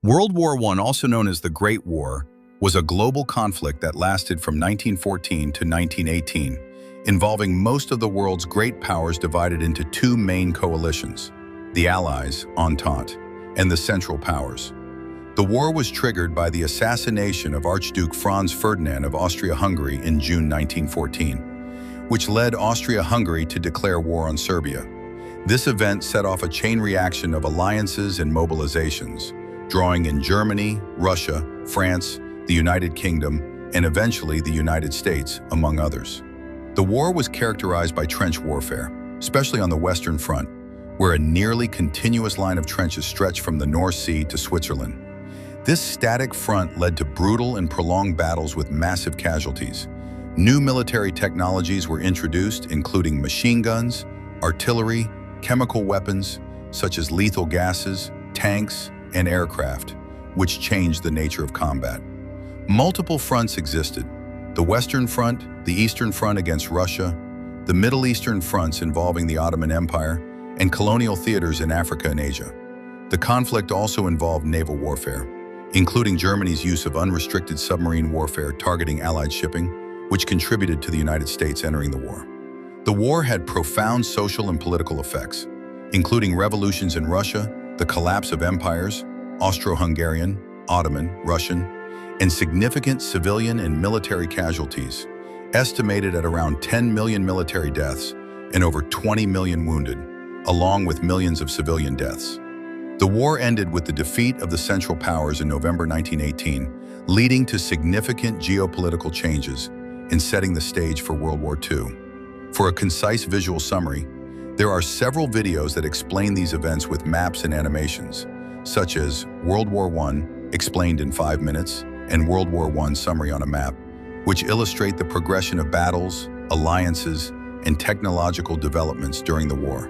World War I, also known as the Great War, was a global conflict that lasted from 1914 to 1918, involving most of the world's great powers divided into two main coalitions, the Allies, Entente, and the Central Powers. The war was triggered by the assassination of Archduke Franz Ferdinand of Austria-Hungary in June 1914, which led Austria-Hungary to declare war on Serbia. This event set off a chain reaction of alliances and mobilizations, drawing in Germany, Russia, France, the United Kingdom, and eventually the United States, among others. The war was characterized by trench warfare, especially on the Western Front, where a nearly continuous line of trenches stretched from the North Sea to Switzerland. This static front led to brutal and prolonged battles with massive casualties. New military technologies were introduced, including machine guns, artillery, chemical weapons, such as lethal gases, tanks, and aircraft, which changed the nature of combat. Multiple fronts existed: the Western Front, the Eastern Front against Russia, the Middle Eastern fronts involving the Ottoman Empire, and colonial theaters in Africa and Asia. The conflict also involved naval warfare, including Germany's use of unrestricted submarine warfare targeting Allied shipping, which contributed to the United States entering the war. The war had profound social and political effects, including revolutions in Russia, the collapse of empires, Austro-Hungarian, Ottoman, Russian, and significant civilian and military casualties, estimated at around 10 million military deaths and over 20 million wounded, along with millions of civilian deaths. The war ended with the defeat of the Central Powers in November 1918, leading to significant geopolitical changes and setting the stage for World War II. For a concise visual summary, there are several videos that explain these events with maps and animations, such as World War I, explained in 5 minutes, and World War I summary on a map, which illustrate the progression of battles, alliances, and technological developments during the war.